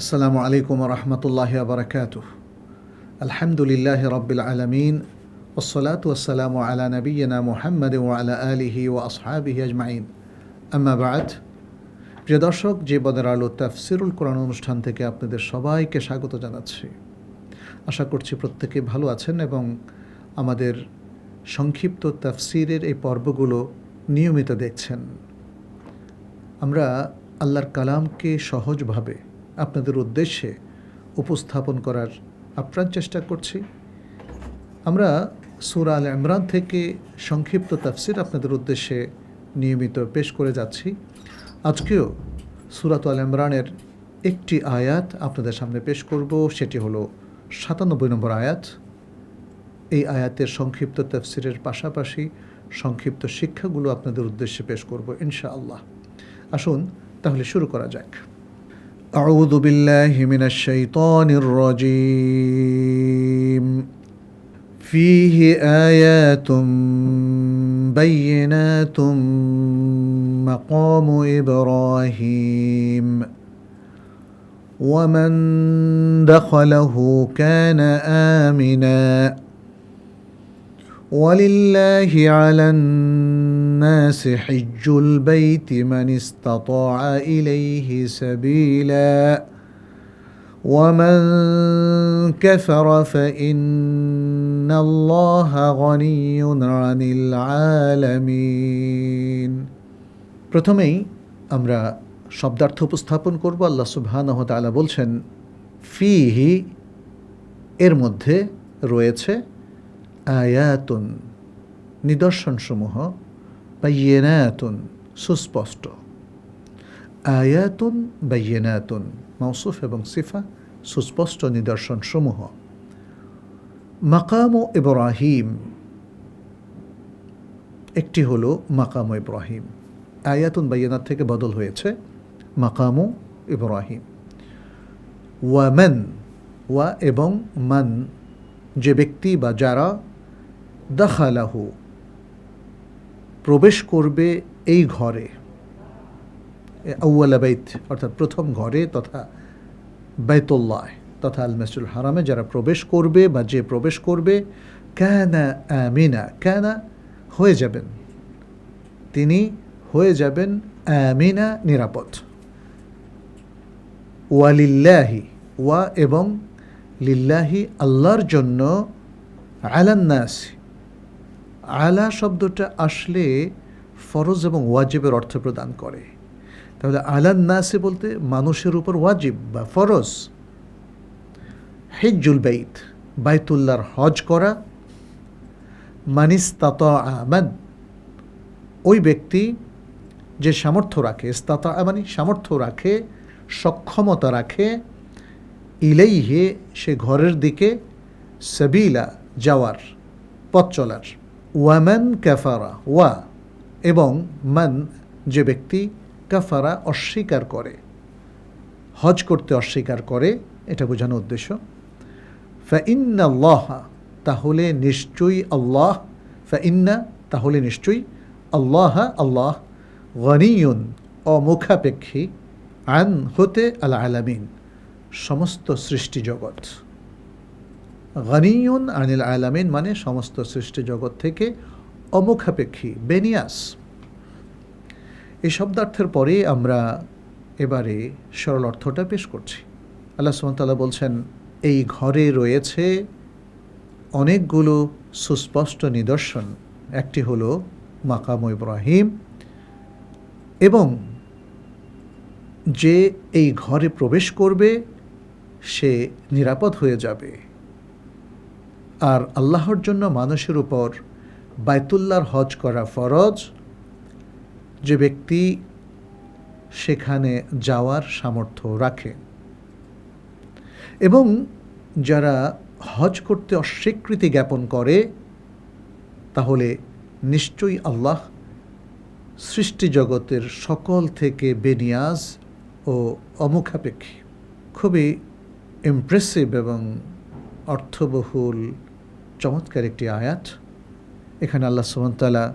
আসসালামু আলাইকুম রহমতুল্লাহি বারাকাতুহ। আলহামদুলিল্লাহি রাব্বিল আলামিন ওয়াসসালাতু ওয়াসসালামু আলা নাবিয়্যিনা মুহাম্মাদিন ওয়া আলা আলিহি ওয়া আসহাবিহি আজমাইন। আম্মা বা'দ। প্রিয় দর্শক, জীবনের আলো তাফসিরুল কোরআন অনুষ্ঠান থেকে আপনাদের সবাইকে স্বাগত জানাচ্ছি। আশা করছি প্রত্যেকে ভালো আছেন এবং আমাদের সংক্ষিপ্ত তাফসিরের এই পর্বগুলো নিয়মিত দেখছেন। আমরা আল্লাহর কালামকে সহজভাবে আপনাদের উদ্দেশ্যে উপস্থাপন করার আপ্রাণ চেষ্টা করছি। আমরা সূরা আল ইমরান থেকে সংক্ষিপ্ত তাফসির আপনাদের উদ্দেশ্যে নিয়মিত পেশ করে যাচ্ছি। আজকেও সূরাত আল ইমরানের একটি আয়াত আপনাদের সামনে পেশ করব, সেটি হলো ৯৭ নম্বর আয়াত। এই আয়াতের সংক্ষিপ্ত তাফসিরের পাশাপাশি সংক্ষিপ্ত শিক্ষাগুলো আপনাদের উদ্দেশ্যে পেশ করব ইনশাআল্লাহ। আসুন তাহলে শুরু করা যাক। আউযু বিল্লাহি মিনাশ শাইতানির রাজীম। ফীহি আয়াতুম বাইয়িনাতুম মাকামু ইব্রাহিম ওয়া মান দাখালাহু কানা আমিনা ولله على الناس حج البيت من استطاع إليه سبيلا ومن كفر فإن الله غني عن العالمين। প্রথমেই আমরা শব্দার্থ উপস্থাপন করব। আল্লাহ সুবহানাহু ওয়া তাআলা বলছেন, ফিহি এর মধ্যে রয়েছে আয়াতুন নিদর্শনসমূহ, বাইয়িনাতুন সুস্পষ্ট। আয়াতুন বাইয়িনাতুন মৌসুফ এবং সিফা, সুস্পষ্ট নিদর্শনসমূহ। মাকামু ইব্রাহিম, একটি হলো মাকামু ইব্রাহিম। আয়াতুন বাইয়িনাত থেকে বদল হয়েছে মাকামু ইব্রাহিম। ওয়া মান, ওয়া এবং মান, যে ব্যক্তি বা যারা, দাখালাহু প্রবেশ করবে এই ঘরে, আউয়ালা বাইত অর্থাৎ প্রথম ঘরে তথা বাইতুল্লাহ তথা আল মাসজিদুল হারামে যারা প্রবেশ করবে বা যে প্রবেশ করবে, কানা আমিনা, কানা হয়ে যাবেন, তিনি হয়ে যাবেন আমিনা নিরাপদ। ওয়ালিল্লাহি, ওয়া এবং লিল্লাহি আল্লাহর জন্য, আলান্নাস, আলা শব্দটা আসলে ফরজ এবং ওয়াজিবের অর্থ প্রদান করে। তাহলে আলান্নাসে বলতে মানুষের উপর ওয়াজিব বা ফরজ। হিজ্জুল বাইত, বাইতুল্লাহর হজ করা। মানিস্তাতা, মান ওই ব্যক্তি যে সামর্থ্য রাখে, ইস্তাতা মানে সামর্থ্য রাখে, সক্ষমতা রাখে, ইলাইহে সে ঘরের দিকে, সাবিলা যাওয়ার, পথ চলার। ওয়ামান কাফারা, ওয়া এবং মান যে ব্যক্তি, কাফারা অস্বীকার করে, হজ করতে অস্বীকার করে, এটা বোঝানোর উদ্দেশ্য। ফাইন্নাল্লাহ তাহলে নিশ্চয়ই আল্লাহ, ফাইন্না তাহলে নিশ্চয়ই আল্লাহ, আল্লাহ গনিয়ুন অমুখাপেক্ষী, আন হতে আল আলামিন সমস্ত সৃষ্টি জগৎ। গনিয়ুন আনিল আলামিন মানে সমস্ত সৃষ্টি জগৎ থেকে অমুখাপেক্ষী, বেনিয়াস। এই শব্দার্থের পরে আমরা এবারে সরল অর্থটা পেশ করছি। আল্লাহ সুবহানাহু ওয়া তাআলা বলছেন, এই ঘরে রয়েছে অনেকগুলো সুস্পষ্ট নিদর্শন। একটি হলো মাকামু ইব্রাহিম, এবং যে এই ঘরে প্রবেশ করবে সে নিরাপদ হয়ে যাবে। আর আল্লাহর জন্য মানুষের উপর বাইতুল্লাহর হজ করা ফরজ, যে ব্যক্তি সেখানে যাওয়ার সামর্থ্য রাখে। এবং যারা হজ করতে অস্বীকৃতি জ্ঞাপন করে, তাহলে নিশ্চয়ই আল্লাহ সৃষ্টি জগতের সকল থেকে বেনিয়াজ ও অমুখাপেক্ষী। খুবই ইমপ্রেসিভ এবং অর্থবহুল চমৎকার একটি আয়াত। এখানে আল্লাহ সুবহানাহু ওয়া তাআলা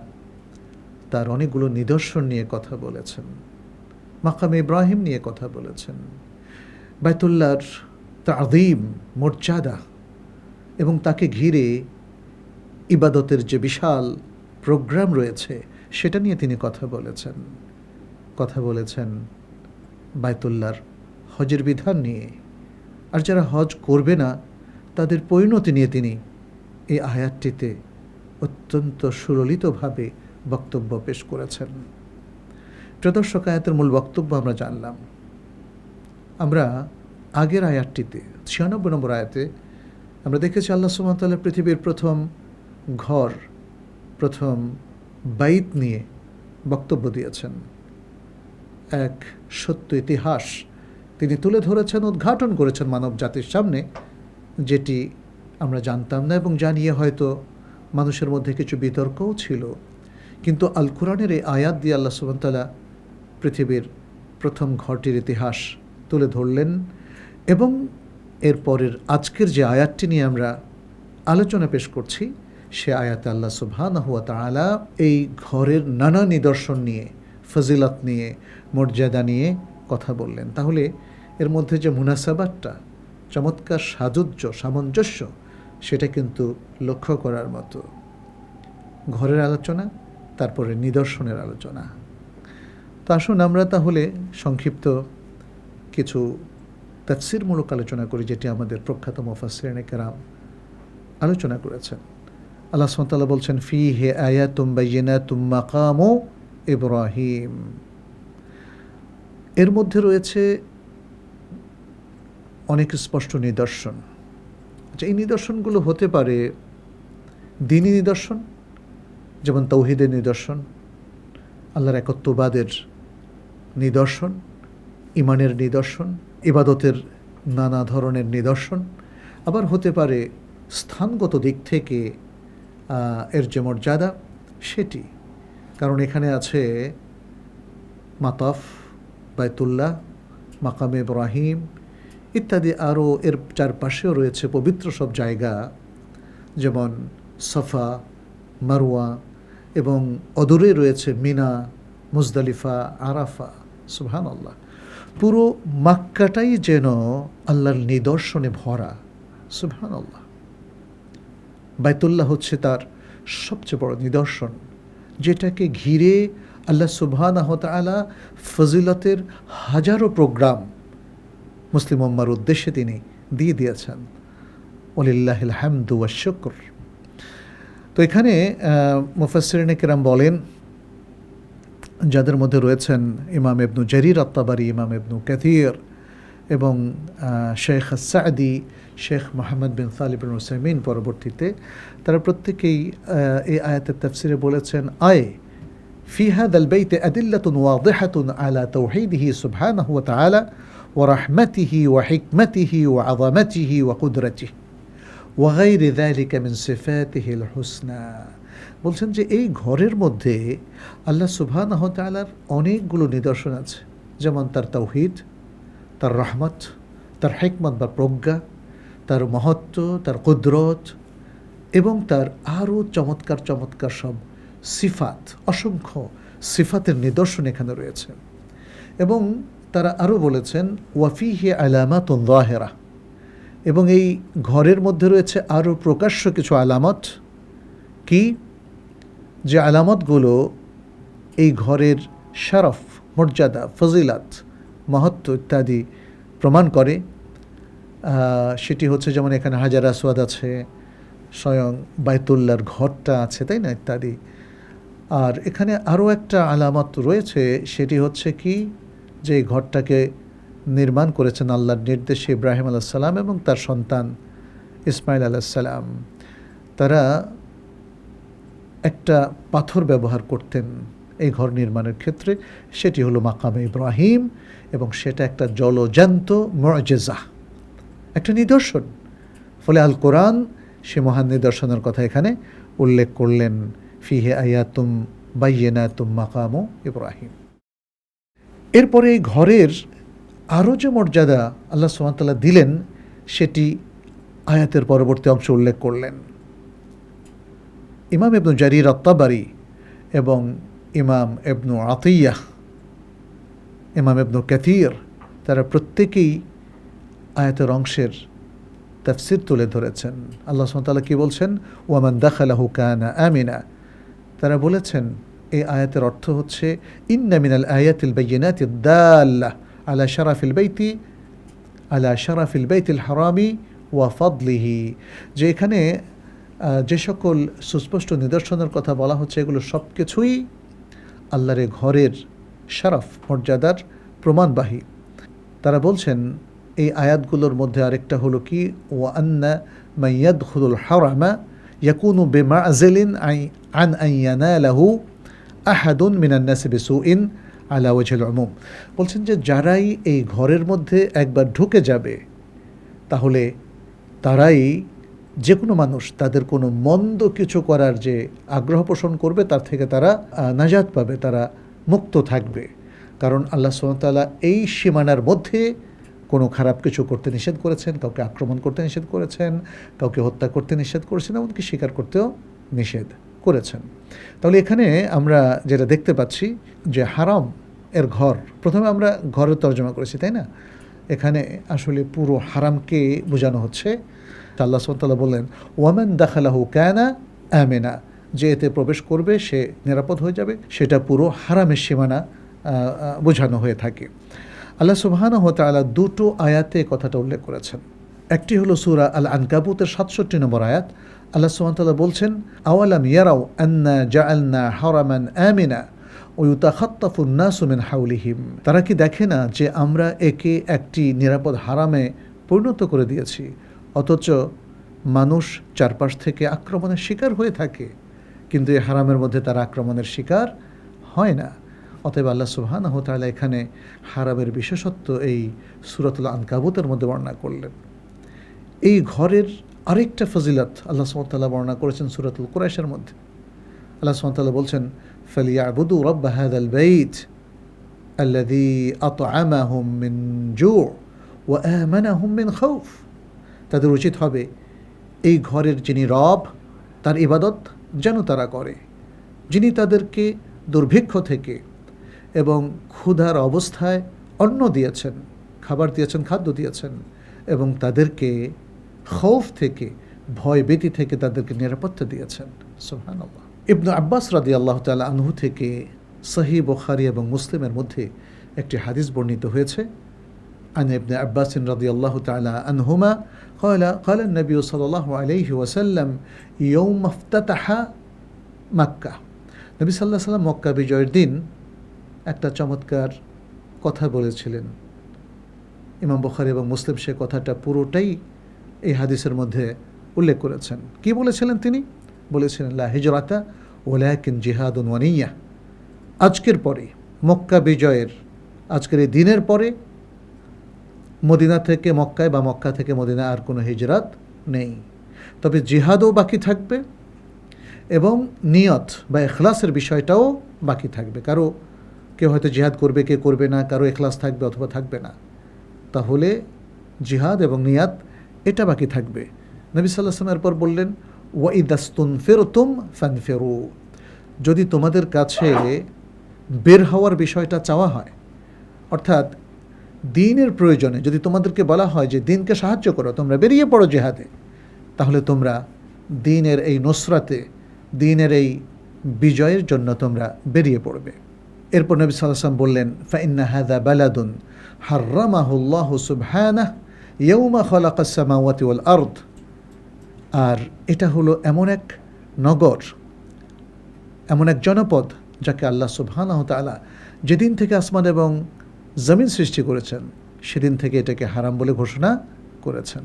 তার অনেকগুলো নিদর্শন নিয়ে কথা বলেছেন, মাকামে ইব্রাহিম নিয়ে কথা বলেছেন, বাইতুল্লাহর তাযীম, মর্যাদা এবং তাকে ঘিরে ইবাদতের যে বিশাল প্রোগ্রাম রয়েছে সেটা নিয়ে তিনি কথা বলেছেন বাইতুল্লাহর হজের বিধান নিয়ে। আর যারা হজ করবে না তাদের পরিণতি নিয়ে তিনি এই আয়াতটিতে অত্যন্ত সুললিতভাবে বক্তব্য পেশ করেছেন। প্রিয় দর্শক, আয়াতের মূল বক্তব্য আমরা জানলাম। আমরা আগের আয়াতটিতে ৯৬ নম্বর আয়াতে আমরা দেখেছি আল্লাহ সুবহানাহু ওয়া তাআলা পৃথিবীর প্রথম ঘর, প্রথম বাইত নিয়ে বক্তব্য দিয়েছেন। এক সত্য ইতিহাস তিনি তুলে ধরেছেন, উদ্ঘাটন করেছেন মানব জাতির সামনে, যেটি আমরা জানতাম না এবং জানিয়ে হয়তো মানুষের মধ্যে কিছু বিতর্কও ছিল। কিন্তু আল কোরআনের এই আয়াত দিয়ে আল্লাহ সুবহানাহু ওয়া তাআলা পৃথিবীর প্রথম ঘরটির ইতিহাস তুলে ধরলেন। এবং এরপরের আজকের যে আয়াতটি নিয়ে আমরা আলোচনা পেশ করছি, সে আয়াতে আল্লাহ সুবহানাহু ওয়া তাআলা এই ঘরের নানা নিদর্শন নিয়ে, ফজিলত নিয়ে, মর্যাদা নিয়ে কথা বললেন। তাহলে এর মধ্যে যে মুনাসাবাতটা, চমৎকার সামঞ্জস্য, সেটা কিন্তু লক্ষ্য করার মতো। ঘরের আলোচনা, তারপরে নিদর্শনের আলোচনা। তো আসুন আমরা তাহলে সংক্ষিপ্ত কিছু তাফসীরমূলক আলোচনা করি, যেটি আমাদের প্রখ্যাত মুফাসসিরিনে কেরাম আলোচনা করেছেন। আল্লাহ সুবহানাহু ওয়া তাআলা বলছেন, ফীহি আয়াতুম বায়্যিনাতুম মাকামু ইব্রাহিম। এর মধ্যে রয়েছে অনেক স্পষ্ট নিদর্শন। এই নিদর্শনগুলো হতে পারে দ্বীনি নিদর্শন, যেমন তাওহীদের নিদর্শন, আল্লাহর একত্ববাদের নিদর্শন, ঈমানের নিদর্শন, ইবাদতের নানা ধরনের নিদর্শন। আবার হতে পারে স্থানগত দিক থেকে এর যে মর্যাদা সেটি, কারণ এখানে আছে মাতাফ, বাইতুল্লাহ, মাকামে ইব্রাহিম ইত্যাদি। আরও এর চারপাশেও রয়েছে পবিত্র সব জায়গা, যেমন সাফা, মারওয়া, এবং অদূরে রয়েছে মিনা, মুজদালিফা, আরাফা। সুবহানাল্লাহ, পুরো মক্কাটাই যেন আল্লাহর নিদর্শনে ভরা। সুবহানাল্লাহ, বাইতুল্লাহ হচ্ছে তার সবচেয়ে বড় নিদর্শন, যেটাকে ঘিরে আল্লাহ সুবহানাহু ওয়া তাআলা ফজিলতের হাজারো প্রোগ্রাম মুসলিম উম্মার উদ্দেশ্যে তিনি দিয়ে দিয়েছেন। ওয়ালিল্লাহিল হামদু ওয়াশ শুকর। তো এখানে মুফাসসিরিনে কেরাম বলেন, যাদের মধ্যে রয়েছেন ইমাম ইবনু জারির আত-তাবারি, ইমাম ইবনু কাসীর এবং শেখ আস-সাদি, শেখ মুহাম্মদ বিন সালিহ বিন উসাইমিন পরবর্তীতে, তারা প্রত্যেকেই এই আয়াতের তাফসিরে বলেছেন, ফি হাযাল বাইতি আদিল্লাতুন ওয়াদিহাতুন আলা তাওহীদিহি সুবহানাহু ওয়া তাআলা ওয়া রাহমাতিহি ওয়া হিকমাতিহি ওয়া আযামাতিহি ওয়া কুদরাতিহি ওয়া গায়রি যালিকা মিন সিফাতিহিল হুসনা। বলছেন যে এই ঘরের মধ্যে আল্লাহ সুবহানাহু ওয়া তাআলার অনেকগুলো নিদর্শন আছে, যেমন তার তাওহীদ, তার রহমত, তার হিকমত বা প্রজ্ঞা, তার মহত্ব, তার কুদরত এবং তার আরও চমৎকার চমৎকার সব সিফাত, অসংখ্য সিফাতের নিদর্শন এখানে রয়েছে। এবং তারা আরও বলেছেন, ওয়াফিহি আলামাতুন যাহিরা, এবং এই ঘরের মধ্যে রয়েছে আরও প্রকাশ্য কিছু আলামত। কি? যে আলামতগুলো এই ঘরের শরফ, মর্যাদা, ফজিলাত, মহত্ব ইত্যাদি প্রমাণ করে। সেটি হচ্ছে যেমন এখানে হাজার আসওয়াদ আছে, স্বয়ং বাইতুল্লাহর ঘরটা আছে, তাই না, ইত্যাদি। আর এখানে আরও একটা আলামত রয়েছে, সেটি হচ্ছে কি, যে এই ঘরটাকে নির্মাণ করেছেন আল্লাহর নির্দেশে ইব্রাহিম আলাইহিস সালাম এবং তার সন্তান ইসমাইল আলাইহিস সালাম। তারা একটা পাথর ব্যবহার করতেন এই ঘর নির্মাণের ক্ষেত্রে, সেটি হলো মাকামে ইব্রাহিম, এবং সেটা একটা জলজান্ত মুআজিজা, একটা নিদর্শন। ফলে আল কোরআন সে মহান নিদর্শনের কথা এখানে উল্লেখ করলেন, ফিহি আয়াতুম বায়্যিনাতুম মাকামু ইব্রাহিম। এরপরে এই ঘরের আরও যে মর্যাদা আল্লাহ সুবহানাহু ওয়া তাআলা দিলেন, সেটি আয়াতের পরবর্তী অংশ উল্লেখ করলেন। ইমাম ইবনু জারির আত-তাবারি এবং ইমাম ইবনু আতিয়াহ, ইমাম ইবনু কাসীর, তারা প্রত্যেকেই আয়াতের অংশের তাফসির তুলে ধরেছেন। আল্লাহ সুবহানাহু ওয়া তাআলা কি বলছেন? ওয়ামান দাখালাহু কানা আমিনা। তারা বলেছেন এই আয়াতের অর্থ হচ্ছে ইন্না মিনাল আয়াতিল বাইয়িনাতি দাল্লাহ আলা শারাফিল বাইতিল হারামি ওয়া ফাদলিহি, যে এখানে যে সকল সুস্পষ্ট নিদর্শনের কথা বলা হচ্ছে এগুলো সব কিছুই আল্লাহর ঘরের শারাফ, মর্যাদার প্রমাণবাহী। তারা বলছেন এই আয়াতগুলোর মধ্যে আরেকটা হলো কি, ওয়া আন্না মান ইয়াদখুলুল হারামা ইয়াকুনু বিমা'জিলিন আন আন ইয়ানালাহু আহাদুন মিনান নাসি বিসুইন আলা ওয়াজহিল উমুম। বলছেন যে যারাই এই ঘরের মধ্যে একবার ঢুকে যাবে তাহলে তারাই, যে কোনো মানুষ তাদের কোনো মন্দ কিছু করার যে আগ্রহ পোষণ করবে তার থেকে তারা নাজাত পাবে, তারা মুক্ত থাকবে। কারণ আল্লাহ সুবহানাহু ওয়া তাআলা এই সীমানার মধ্যে কোনো খারাপ কিছু করতে নিষেধ করেছেন, কাউকে আক্রমণ করতে নিষেধ করেছেন, কাউকে হত্যা করতে নিষেধ করেছেন, এমনকি শিকার করতেও নিষেধ করেছেন। তাহলে এখানে আমরা যেটা দেখতে পাচ্ছি যে হারাম এর ঘর, প্রথমে আমরা ঘরের তর্জমা করেছি, তাই না? এখানে আসলে পুরো হারামকে বোঝানো হচ্ছে। আল্লাহ সুবহানাহু ওয়া তাআলা বললেন ওয়ামান দাখালাহু কানা আমিনা, যে এতে প্রবেশ করবে সে নিরাপদ হয়ে যাবে, সেটা পুরো হারামের সীমানা বোঝানো হয়ে থাকে। আল্লাহ সুবহানাহু ওয়া তাআলা দুটো আয়াতে কথাটা উল্লেখ করেছেন। একটি হলো সূরা আল আনকাবুতের 67 নম্বর আয়াত। আল্লাহ সুবহানাহু ওয়া তাআলা বলছেন আওয়ালাম ইয়ারাউ আন্না জাআলনা হারামান আমিনা ওয়া ইউতাখাত্তাফুন নাসু মিন হাওলিহিম। তারা কি দেখে না যে আমরা একে একটি নিরাপদ হারামে পরিণত করে দিয়েছি, অথচ মানুষ চারপাশ থেকে আক্রমণের শিকার হয়ে থাকে, কিন্তু এই হারামের মধ্যে তারা আক্রমণের শিকার হয় না। অতএব আল্লাহ সুবহানাহু ওয়া তাআলা এখানে হারামের বিশেষত্ব এই সূরাতুল আনকাবুতের মধ্যে বর্ণনা করলেন। এই ঘরের আরেকটা ফজিলত আল্লাহ সুবহানাহু ওয়া তাআলা বর্ণনা করেছেন সূরাতুল কুরাইশের মধ্যে। আল্লাহ সুবহানাহু ওয়া তাআলা বলছেন ফালিয়াবুদু রাব্ব হাযাল বাইত আল্লাযী আত'আমাহুম মিন জু' ওয়া আমানাহুম মিন খাউফ। তাদের উচিত হবে এই ঘরের যিনি রব তার ইবাদত যেন তারা করে, যিনি তাদেরকে দুর্ভিক্ষ থেকে এবং ক্ষুধার অবস্থায় অন্ন দিয়েছেন, খাবার দিয়েছেন, খাদ্য দিয়েছেন, এবং তাদেরকে খৌফ থেকে, ভয় ভীতি থেকে তাদেরকে নিরাপত্তা দিয়েছেন। সুবহানাল্লাহ। ইবনে আব্বাস রাদিয়াল্লাহু তাআলা আনহু থেকে সহিহ বুখারী এবং মুসলিমের মধ্যে একটি হাদিস বর্ণিত হয়েছে। عن ابن عباس رضي الله تعالى عنهما قال النبي صلى الله عليه وسلم يوم افتتح مكة। নবী সাল্লাল্লাহু আলাইহি ওয়াসাল্লাম মক্কা বিজয়ের দিন একটা চমৎকার কথা বলেছিলেন। ইমাম বুখারী এবং মুসলিম সে কথাটা পুরোটাই এই হাদিসের মধ্যে উল্লেখ করেছেন। কি বলেছিলেন তিনি? বলেছিলেন লা হিজরাতা ওয়ালাকিন জিহাদুন ওয়া নিয়্যা। আজকের পরে, মক্কা বিজয়ের আজকের এই দিনের পরে মদিনা থেকে মক্কায় বা মক্কা থেকে মদিনা আর কোনো হিজরাত নেই, তবে জিহাদও বাকি থাকবে এবং নিয়ত বা ইখলাসের বিষয়টাও বাকি থাকবে। কারো কেউ হয়তো জিহাদ করবে, কে করবে না, কারো ইখলাস থাকবে অথবা থাকবে না, তাহলে জিহাদ এবং নিয়াত এটা বাকি থাকবে। নবী সাল্লাল্লাহু আলাইহি ওয়াসাল্লাম এরপর বললেন ওয়া ইদাস্তুনফিরতুম ফানফিরু, যদি তোমাদের কাছে বের হওয়ার বিষয়টা চাওয়া হয়, অর্থাৎ দ্বীনের প্রয়োজনে যদি তোমাদেরকে বলা হয় যে দ্বীনকে সাহায্য করো, তোমরা বেরিয়ে পড়ো জিহাদে, তাহলে তোমরা দ্বীনের এই নুসরাতে, দ্বীনের এই বিজয়ের জন্য তোমরা বেরিয়ে পড়বে। এরপর নবী সাল্লাল্লাহু আলাইহি ওয়াসাল্লাম বললেন ফাইন্না হাযা বালাদুন হাররামাহুল্লাহু সুবহানাহু ইয়াওমা খালাকাস সামাওয়াতি ওয়াল আরদ। আর এটা হলো এমন এক নগর, এমন এক জনপদ যাকে আল্লাহ সুবহানাহু তাআলা যেদিন থেকে আসমান এবং জমিন সৃষ্টি করেছেন সেদিন থেকে এটাকে হারাম বলে ঘোষণা করেছেন।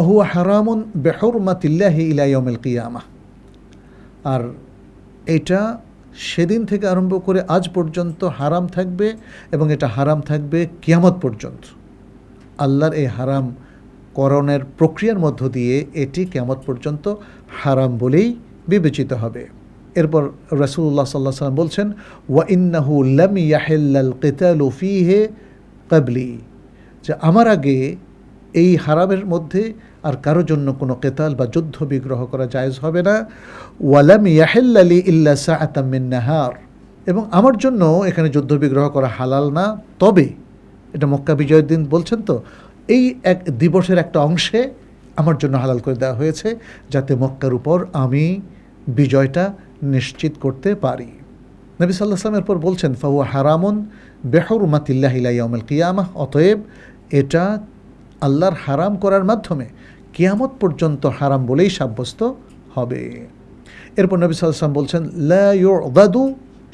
ওহুয়া হারামুন বিহুরমাতিল্লাহি ইলা ইয়াউমিল কিয়ামাহ। আর এটা সেদিন থেকে আরম্ভ করে আজ পর্যন্ত হারাম থাকবে এবং এটা হারাম থাকবে কিয়ামত পর্যন্ত। আল্লাহর এই হারাম করণের প্রক্রিয়ার মধ্য দিয়ে এটি কিয়ামত পর্যন্ত হারাম বলেই বিবেচিত হবে। এরপর রাসূলুল্লাহ সাল্লাল্লাহু আলাইহি ওয়াসাল্লাম বলছেন ওয়া ইন্নাহু লাম ইয়াহিল্লাল কিতালু ফীহি ক্বাবলি, যে আমার আগে এই হারামের মধ্যে আর কারো জন্য কোনো কেতাল বা যুদ্ধ বিগ্রহ করা জায়েজ হবে না। ওয়ালাম ইয়াহিল্লা লি ইল্লা সাআতাম মিন নাহার, এবং আমার জন্য এখানে যুদ্ধ বিগ্রহ করা হালাল না, তবে এটা মক্কা বিজয়ের দিন বলছেন তো, এই এক দিবসের একটা অংশে আমার জন্য হালাল করে দেওয়া হয়েছে, যাতে মক্কার উপর আমি বিজয়টা নিশ্চিত করতে পারি। নবী সাল্লাল্লাহু আলাইহি ওয়াসাল্লাম এরপর বলছেন, ফাহুয়া হারামুন বিহুরমাতিল্লাহি ইলা ইয়াউমিল কিয়ামাহ, অতএব এটা আল্লাহর হারাম করার মাধ্যমে কিয়ামত পর্যন্ত হারাম বলেই সাব্যস্ত হবে। এরপর নবী সাল্লাল্লাহু আলাইহি ওয়াসাল্লাম বলছেন, লা ইউদাদু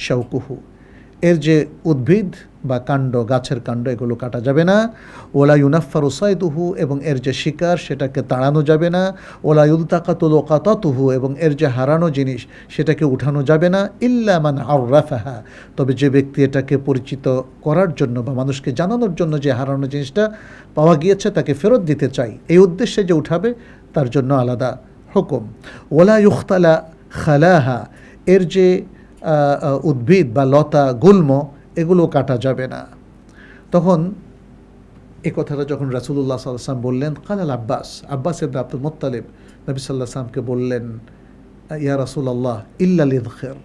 শাওকুহু, এর যে উদ্ভিদ বা কাণ্ড, গাছের কাণ্ড, এগুলো কাটা যাবে না। ওলা ইউনাফারু সাইদুহু, এবং এর যে শিকার সেটাকে তাড়ানো যাবে না। ওলা ইউলতাকাতু লুকাতাতুহু, এবং এর যে হারানো জিনিস সেটাকে উঠানো যাবে না। ইল্লা মান আররাফাহা, তবে যে ব্যক্তি এটাকে পরিচিত করার জন্য বা মানুষকে জানানোর জন্য যে হারানো জিনিসটা পাওয়া গিয়েছে তাকে ফেরত দিতে চাই, এই উদ্দেশ্যে যে উঠাবে তার জন্য আলাদা হুকুম। ওলা ইউখতালা খালাহা, এর যে উদ্ভিদ বা লতা, গুল্ম, এগুলো কাটা যাবে না। তখন এই কথাটা যখন রাসূলুল্লাহ সাল্লাল্লাহু আলাইহি ওয়াসাল্লাম বললেন, কালাল আব্বাস ইবনে আব্দুল মুত্তালিব নবী সাল্লাল্লাহু আলাইহি ওয়াসাল্লামকে বললেন, ইয়া রাসূলুল্লাহ ইল্লাল ইযখির,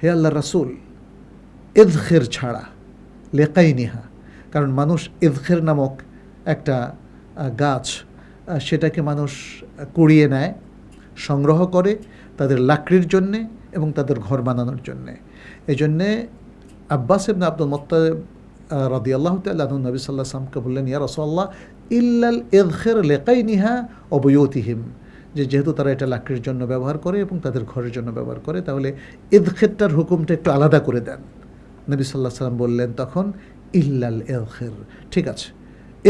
হে আল্লাহর রাসূল, ইযখির ছাড়া, লিকাইনিহা, কারণ মানুষ ইযখির নামক একটা গাছ, সেটাকে মানুষ কুড়িয়ে নেয়, সংগ্রহ করে তাদের লাকড়ির জন্যে এবং তাদের ঘর বানানোর জন্যে। এই জন্যে আব্বাস ইবনে আব্দুল মুত্তালিব রাদিয়াল্লাহু তাআলা আনহু নবী সাল্লাল্লাহু আলাইহি ওয়াসাল্লামকে বললেন, ইয়া রাসূলুল্লাহ ইল্লাল ইযখির লিকাইনিহা ওয়া বুয়ুতিহিম, যেহেতু তারা এটা লাকড়ির জন্য ব্যবহার করে এবং তাদের ঘরের জন্য ব্যবহার করে, তাহলে ইযখিরটার হুকুমটা একটু আলাদা করে দেন। নবী সাল্লাল্লাহু আলাইহি ওয়াসাল্লাম বললেন তখন, ইল্লাল ইযখির, ঠিক আছে,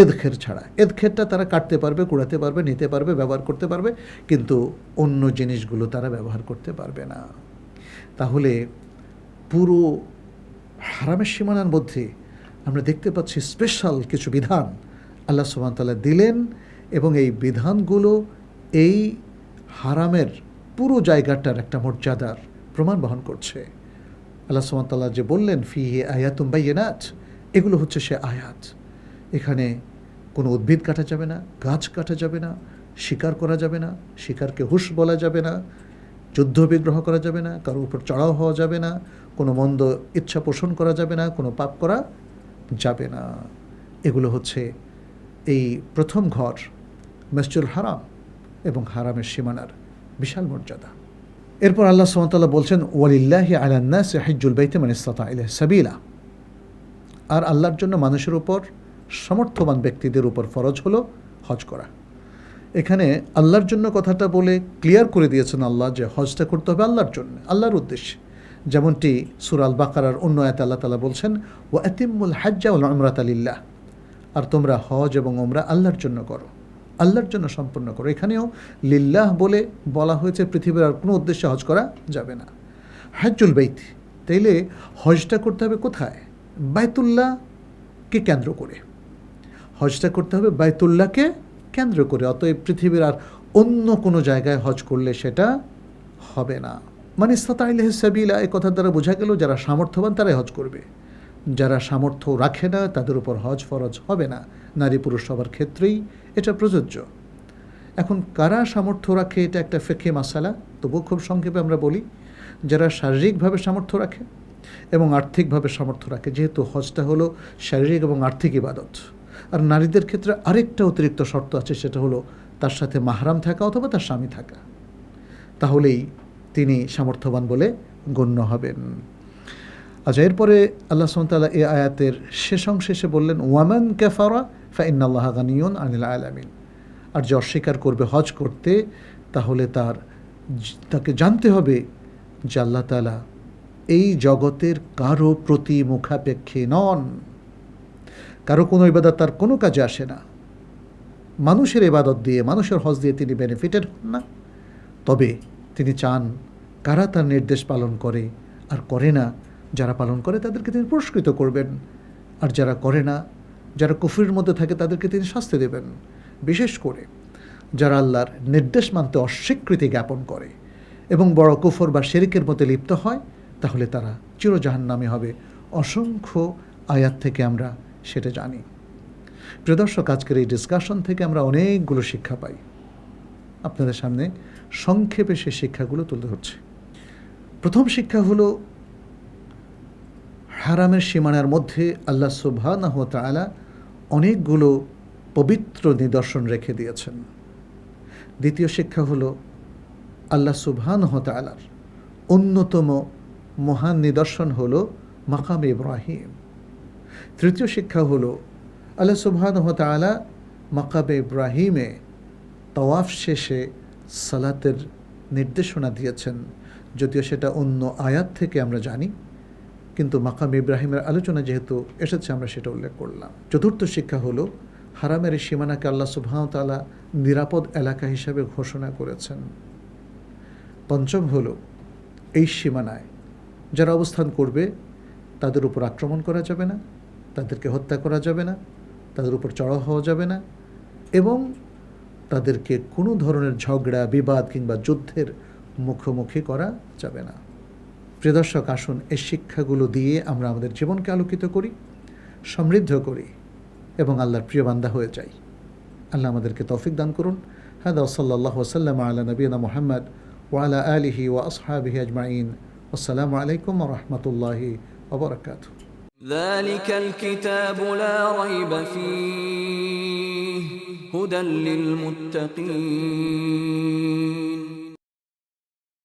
ইযখির ছাড়া। ইযখিরটা তারা কাটতে পারবে, কুড়াতে পারবে, নিতে পারবে, ব্যবহার করতে পারবে, কিন্তু অন্য জিনিসগুলো তারা ব্যবহার করতে পারবে না। তাহলে পুরো হারামের সীমানার মধ্যে আমরা দেখতে পাচ্ছি স্পেশাল কিছু বিধান আল্লাহ সুবহানাহু ওয়া তাআলা দিলেন, এবং এই বিধানগুলো এই হারামের পুরো জায়গাটার একটা মর্যাদার প্রমাণ বহন করছে। আল্লাহ সুবহানাহু ওয়া তাআলা যে বললেন, ফিহি আয়াতুম বাইয়িনাত, এগুলো হচ্ছে সে আয়াত। এখানে কোনো উদ্ভিদ কাটা যাবে না, গাছ কাটা যাবে না, শিকার করা যাবে না, শিকারকে হুশ বলা যাবে না, যুদ্ধ বিগ্রহ করা যাবে না, কারোর উপর চড়াও হওয়া যাবে না, কোনো মন্দ ইচ্ছা পোষণ করা যাবে না, কোনো পাপ করা যাবে না। এগুলো হচ্ছে এই প্রথম ঘর মসজিদুল হারাম এবং হারামের সীমানার বিশাল মর্যাদা। এরপর আল্লাহ সুবহানাহু ওয়া তাআলা বলছেন, ওয়ালিল্লাহি আলান নাসি হিজ্জুল বাইতি মান ইসতাতা ইলাইহি সাবিলা, আর আল্লাহর জন্য মানুষের উপর, সমর্থবান ব্যক্তিদের উপর ফরজ হলো হজ করা। এখানে আল্লাহর জন্য কথাটা বলে ক্লিয়ার করে দিয়েছেন আল্লাহ যে হজটা করতে হবে আল্লাহর জন্য, আল্লাহর উদ্দেশ্যে। যেমনটি সূরা আল বাকারার অন্য আয়াতে আল্লাহ তাআলা বলছেন, ওয়া আতিম্মুল হাজ্জা ওয়াল উমরাতা লিল্লাহ, আর তোমরা হজ এবং উমরা আল্লাহর জন্য করো, আল্লাহর জন্য সম্পূর্ণ করো। এখানেও লিল্লাহ বলে বলা হয়েছে, পৃথিবীর আর কোনো উদ্দেশ্যে হজ করা যাবে না। হজ্জুল বাইত, তাইলে হজটা করতে হবে কোথায়? বাইতুল্লাহকে কেন্দ্র করে হজটা করতে হবে, বাইতুল্লাহকে কেন্দ্র করে। অতএব পৃথিবীর আর অন্য কোনো জায়গায় হজ করলে সেটা হবে না। মান ইসতাতা ইলাইহি সাবিলা, এই কথার দ্বারা বোঝা গেল যারা সামর্থ্যবান তারাই হজ করবে, যারা সামর্থ্য রাখে না তাদের উপর হজ ফরজ হবে না। নারী পুরুষ সবার ক্ষেত্রেই এটা প্রযোজ্য। এখন কারা সামর্থ্য রাখে, এটা একটা ফিকহি মাসালা, তবুও খুব সংক্ষেপে আমরা বলি, যারা শারীরিকভাবে সামর্থ্য রাখে এবং আর্থিকভাবে সামর্থ্য রাখে, যেহেতু হজটা হলো শারীরিক এবং আর্থিক ইবাদত। আর নারীদের ক্ষেত্রে আরেকটা অতিরিক্ত শর্ত আছে, সেটা হলো তার সাথে মাহরাম থাকা অথবা তার স্বামী থাকা, তাহলেই তিনি সামর্থ্যবান বলে গণ্য হবেন। আচ্ছা, এরপরে আল্লাহ সুবহানাহু ওয়া তাআলা এই আয়াতের শেষ অংশে এসে বললেন, ওয়ামান কাফারা ফাইন্নাল্লাহা গানিয়্যুন আনিল আলামিন, আর যে অস্বীকার করবে হজ করতে, তাহলে তাকে জানতে হবে যে আল্লাহ তাআলা এই জগতের কারো প্রতি মুখাপেক্ষী নন, কারো কোনো ইবাদত তার কোনো কাজে আসে না। মানুষের ইবাদত দিয়ে, মানুষের হজ দিয়ে তিনি বেনিফিটেড হন না, তবে তিনি চান কারা তার নির্দেশ পালন করে আর করে না, যারা পালন করে তাদেরকে তিনি পুরস্কৃত করবেন, আর যারা করে না, যারা কুফরির মধ্যে থাকে তাদেরকে তিনি শাস্তি দেবেন। বিশেষ করে যারা আল্লাহর নির্দেশ মানতে অস্বীকৃতি জ্ঞাপন করে এবং বড় কুফর বা শিরকের মধ্যে লিপ্ত হয়, তাহলে তারা চিরজাহান্নামী হবে। অসংখ্য আয়াত থেকে আমরা সেটা জানি। প্রিয় দর্শক, আজকের এই ডিসকাশন থেকে আমরা অনেকগুলো শিক্ষা পাই। আপনাদের সামনে সংক্ষেপে সেই শিক্ষাগুলো তুলে ধরছি। প্রথম শিক্ষা হলো, হারামের সীমানার মধ্যে আল্লাহ সুবহানাহু ওয়া তাআলা অনেকগুলো পবিত্র নিদর্শন রেখে দিয়েছেন। দ্বিতীয় শিক্ষা হলো আল্লাহ সুবহানাহু ওয়া তাআলার অন্যতম মহান নিদর্শন হলো মাকাম ইব্রাহিম। তৃতীয় শিক্ষা হলো আল্লাহ সুবহানাহু ওয়া তাআলা মাকামে ইব্রাহিমে তাওয়াফ শেষে সালাতের নির্দেশনা দিয়েছেন, যদিও সেটা অন্য আয়াত থেকে আমরা জানি, কিন্তু মাকাম ইব্রাহিমের আলোচনা যেহেতু এসেছে আমরা সেটা উল্লেখ করলাম। চতুর্থ শিক্ষা হলো হারামের সীমানাকে আল্লাহ সুবহানাহু ওয়া তাআলা নিরাপদ এলাকা হিসাবে ঘোষণা করেছেন। পঞ্চম হলো এই সীমানায় যারা অবস্থান করবে তাদের উপর আক্রমণ করা যাবে না, তাদেরকে হত্যা করা যাবে না, তাদের উপর চড়াও হওয়া যাবে না, এবং তাদেরকে কোনো ধরনের ঝগড়া বিবাদ কিংবা যুদ্ধের মুখোমুখি করা যাবে না। প্রিয় দর্শক, আসুন এই শিক্ষাগুলো দিয়ে আমরা আমাদের জীবনকে আলোকিত করি, সমৃদ্ধ করি এবং আল্লাহর প্রিয় বান্দা হয়ে যাই। আল্লাহ আমাদেরকে তৌফিক দান করুন। হাদা সাল্লাল্লাহু ওয়াসাল্লাম আলা নবিয়িনা মুহাম্মদ ওয়া আলা আলিহি ওয়া আসহাবিহি আজমাইন। আসসালামু আলাইকুম ওয়া রাহমাতুল্লাহি ওয়া বারাকাতুহু। ذلك الكتاب لا ريب فيه هدى للمتقين